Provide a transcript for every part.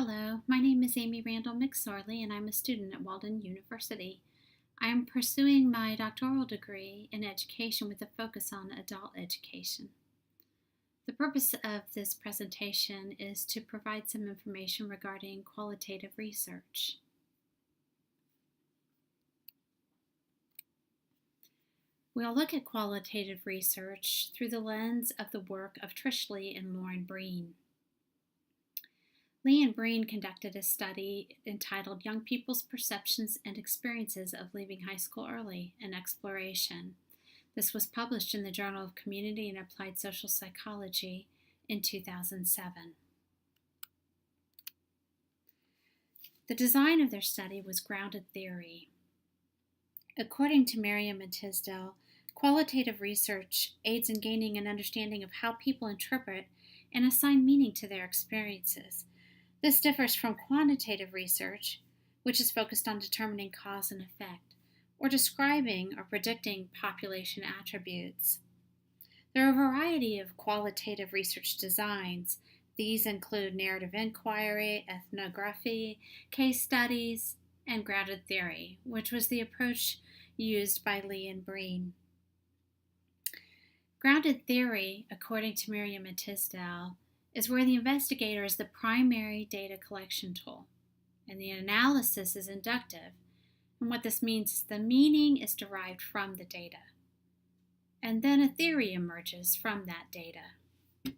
Hello, my name is Amy Randall-McSorley, and I'm a student at Walden University. I am pursuing my doctoral degree in education with a focus on adult education. The purpose of this presentation is to provide some information regarding qualitative research. We'll look at qualitative research through the lens of the work of Trish and Breen. Lee and Breen conducted a study entitled Young People's Perceptions and Experiences of Leaving High School Early, an Exploration. This was published in the Journal of Community and Applied Social Psychology in 2007. The design of their study was grounded theory. According to Merriam and Tisdale, qualitative research aids in gaining an understanding of how people interpret and assign meaning to their experiences. This differs from quantitative research, which is focused on determining cause and effect, or describing or predicting population attributes. There are a variety of qualitative research designs. These include narrative inquiry, ethnography, case studies, and grounded theory, which was the approach used by Lee and Breen. Grounded theory, according to Merriam and Tisdale, is where the investigator is the primary data collection tool, and the analysis is inductive. And what this means is the meaning is derived from the data, and then a theory emerges from that data.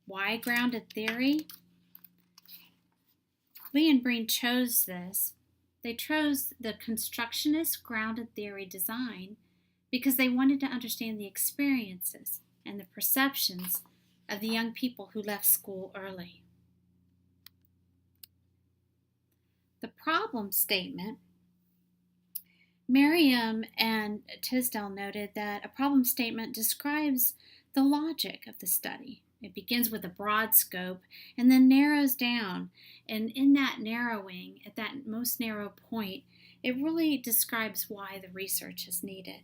Why grounded theory? Lee and Breen chose this. They chose the constructionist grounded theory design because they wanted to understand the experiences and the perceptions of the young people who left school early. The problem statement, Merriam and Tisdale noted that a problem statement describes the logic of the study. It begins with a broad scope and then narrows down. And in that narrowing, at that most narrow point, it really describes why the research is needed.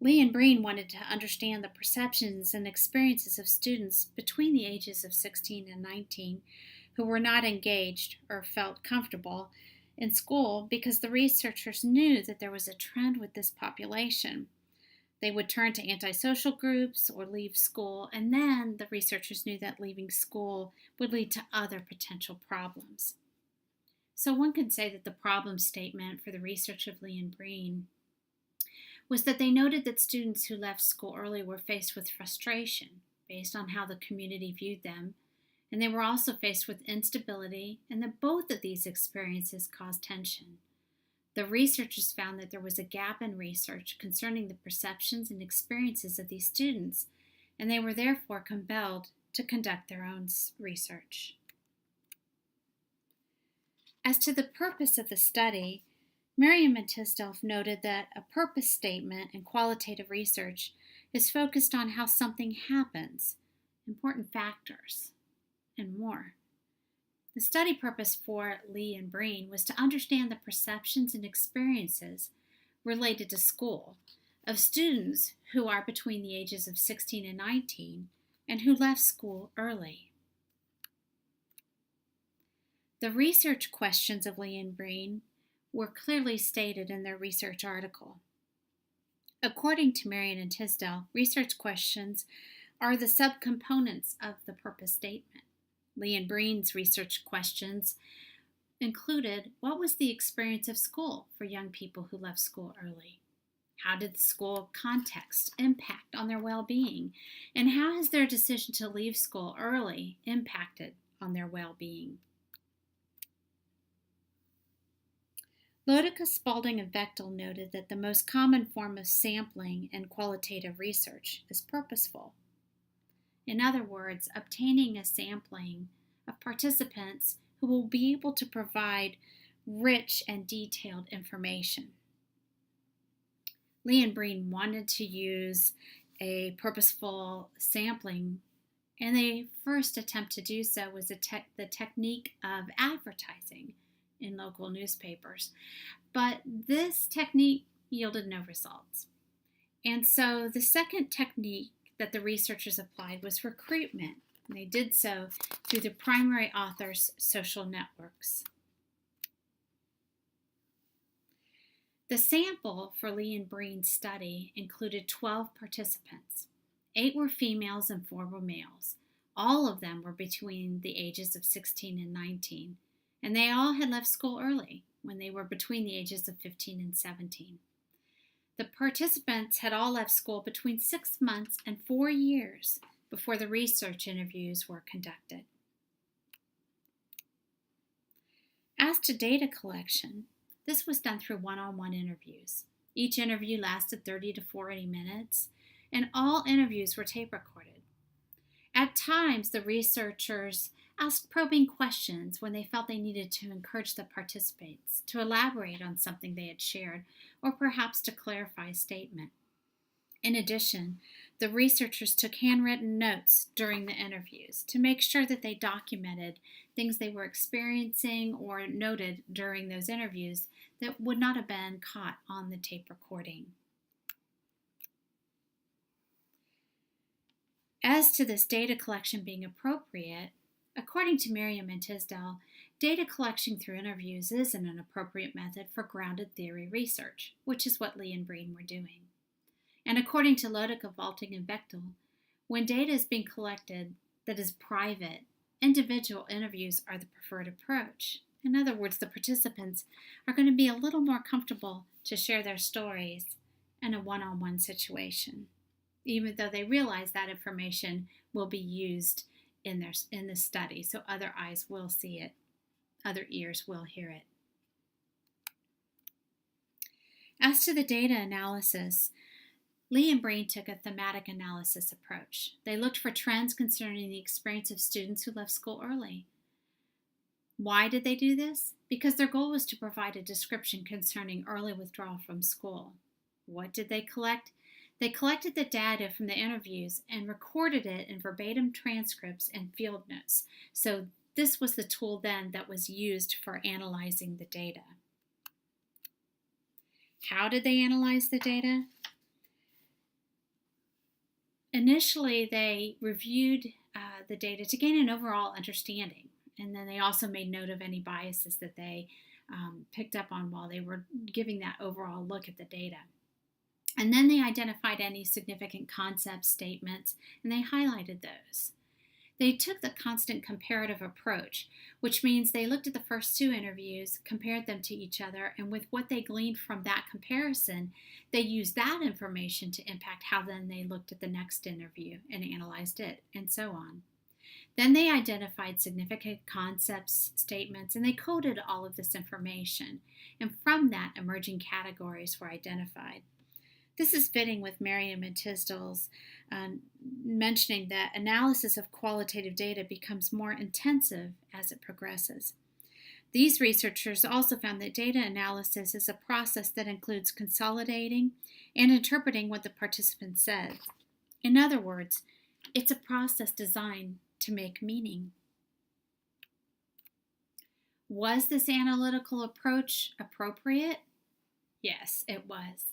Lee and Breen wanted to understand the perceptions and experiences of students between the ages of 16 and 19 who were not engaged or felt comfortable in school because the researchers knew that there was a trend with this population. They would turn to antisocial groups or leave school, and then the researchers knew that leaving school would lead to other potential problems. So one could say that the problem statement for the research of Lee and Breen was that they noted that students who left school early were faced with frustration based on how the community viewed them, and they were also faced with instability, and that both of these experiences caused tension. The researchers found that there was a gap in research concerning the perceptions and experiences of these students, and they were therefore compelled to conduct their own research. As to the purpose of the study, Merriam and Tisdale noted that a purpose statement in qualitative research is focused on how something happens, important factors, and more. The study purpose for Lee and Breen was to understand the perceptions and experiences related to school of students who are between the ages of 16 and 19 and who left school early. The research questions of Lee and Breen were clearly stated in their research article. According to Merriam and Tisdale, research questions are the subcomponents of the purpose statement. Lee and Breen's research questions included: what was the experience of school for young people who left school early? How did the school context impact on their well-being? And how has their decision to leave school early impacted on their well-being? Lodica, Spalding, and Bechtel noted that the most common form of sampling in qualitative research is purposeful. In other words, obtaining a sampling of participants who will be able to provide rich and detailed information. Lee and Breen wanted to use a purposeful sampling, and they first attempt to do so was the technique of advertising in local newspapers. But this technique yielded no results. And so the second technique that the researchers applied was recruitment. And they did so through the primary author's social networks. The sample for Lee and Breen's study included 12 participants. 8 were females and 4 were males. All of them were between the ages of 16 and 19, and they all had left school early when they were between the ages of 15 and 17. The participants had all left school between 6 months and 4 years before the research interviews were conducted. As to data collection, this was done through one-on-one interviews. Each interview lasted 30 to 40 minutes, and all interviews were tape recorded. At times, the researchers asked probing questions when they felt they needed to encourage the participants to elaborate on something they had shared, or perhaps to clarify a statement. In addition, the researchers took handwritten notes during the interviews to make sure that they documented things they were experiencing or noted during those interviews that would not have been caught on the tape recording. As to this data collection being appropriate, according to Merriam and Tisdale, data collection through interviews isn't an appropriate method for grounded theory research, which is what Lee and Breen were doing. And according to Lodecker, Valting, and Bechtel, when data is being collected that is private, individual interviews are the preferred approach. In other words, the participants are going to be a little more comfortable to share their stories in a one-on-one situation, even though they realize that information will be used in the study, so other eyes will see it, other ears will hear it. As to the data analysis, Lee and Breen took a thematic analysis approach. They looked for trends concerning the experience of students who left school early. Why did they do this? Because their goal was to provide a description concerning early withdrawal from school. What did they collect? They collected the data from the interviews and recorded it in verbatim transcripts and field notes. So this was the tool then that was used for analyzing the data. How did they analyze the data? Initially, they reviewed the data to gain an overall understanding, and then they also made note of any biases that they picked up on while they were giving that overall look at the data. And then they identified any significant concepts, statements, and they highlighted those. They took the constant comparative approach, which means they looked at the first 2 interviews, compared them to each other, and with what they gleaned from that comparison, they used that information to impact how then they looked at the next interview and analyzed it, and so on. Then they identified significant concepts, statements, and they coded all of this information, and from that, emerging categories were identified. This is fitting with Merriam and Tisdale's mentioning that analysis of qualitative data becomes more intensive as it progresses. These researchers also found that data analysis is a process that includes consolidating and interpreting what the participant says. In other words, it's a process designed to make meaning. Was this analytical approach appropriate? Yes, it was.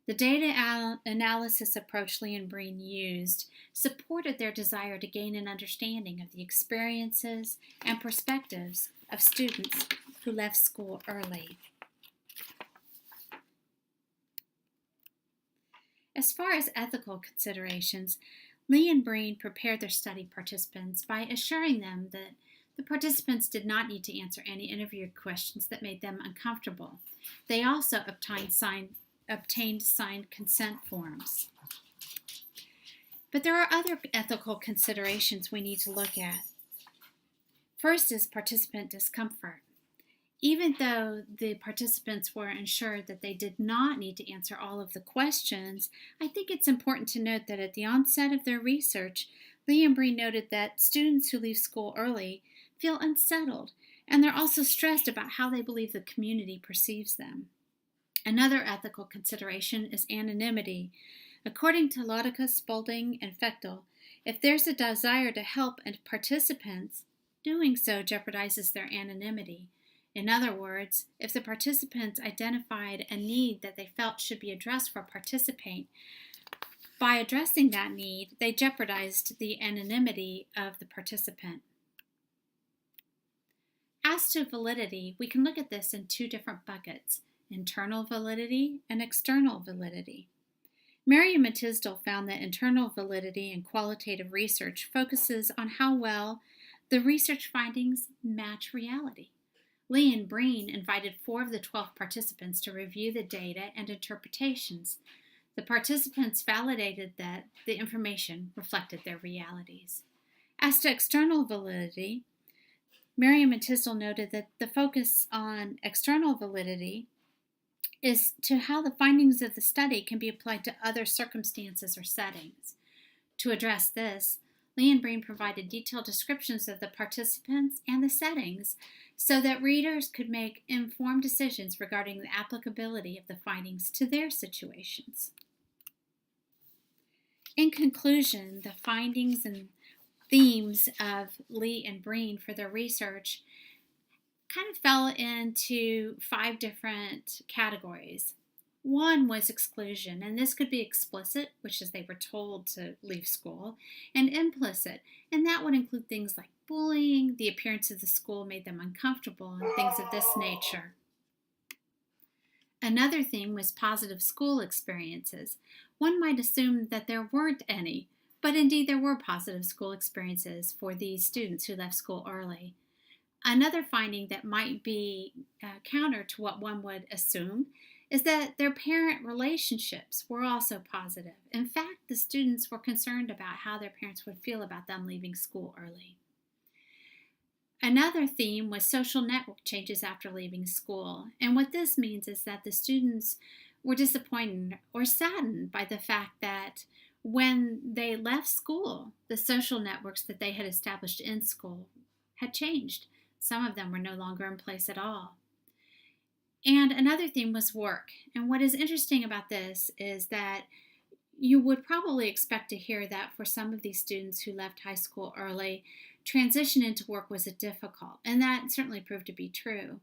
The data analysis approach Lee and Breen used supported their desire to gain an understanding of the experiences and perspectives of students who left school early. As far as ethical considerations, Lee and Breen prepared their study participants by assuring them that the participants did not need to answer any interview questions that made them uncomfortable. They also obtained signed consent forms. But there are other ethical considerations we need to look at. First is participant discomfort. Even though the participants were ensured that they did not need to answer all of the questions, I think it's important to note that at the onset of their research, Lee and Breen noted that students who leave school early feel unsettled, and they're also stressed about how they believe the community perceives them. Another ethical consideration is anonymity. According to Lodecker, Spalding, and Bechtel, if there's a desire to help participants, doing so jeopardizes their anonymity. In other words, if the participants identified a need that they felt should be addressed for a participant, By addressing that need, they jeopardized the anonymity of the participant. As to validity, we can look at this in two different buckets: internal validity and external validity. Merriam and Tisdall found that internal validity in qualitative research focuses on how well the research findings match reality. Lee and Breen invited 4 of the 12 participants to review the data and interpretations. The participants validated that the information reflected their realities. As to external validity, Merriam and Tisdall noted that the focus on external validity is to how the findings of the study can be applied to other circumstances or settings. To address this, Lee and Breen provided detailed descriptions of the participants and the settings so that readers could make informed decisions regarding the applicability of the findings to their situations. In conclusion, the findings and themes of Lee and Breen for their research kind of fell into 5 different categories. One was exclusion, and this could be explicit, which is they were told to leave school, and implicit, and that would include things like bullying, the appearance of the school made them uncomfortable, and things of this nature. Another theme was positive school experiences. One might assume that there weren't any, but indeed there were positive school experiences for these students who left school early. Another finding that might be counter to what one would assume is that their parent relationships were also positive. In fact, the students were concerned about how their parents would feel about them leaving school early. Another theme was social network changes after leaving school. And what this means is that the students were disappointed or saddened by the fact that when they left school, the social networks that they had established in school had changed. Some of them were no longer in place at all. And another theme was work. And what is interesting about this is that you would probably expect to hear that for some of these students who left high school early, transition into work was difficult. And that certainly proved to be true.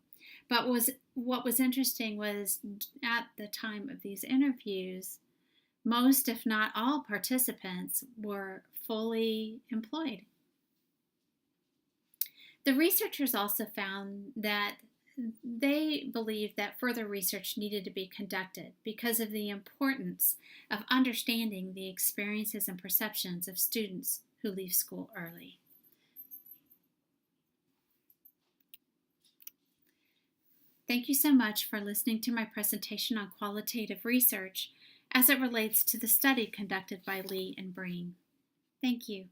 But what was interesting was at the time of these interviews, most, if not all, participants were fully employed. The researchers also found that they believed that further research needed to be conducted because of the importance of understanding the experiences and perceptions of students who leave school early. Thank you so much for listening to my presentation on qualitative research as it relates to the study conducted by Lee and Breen. Thank you.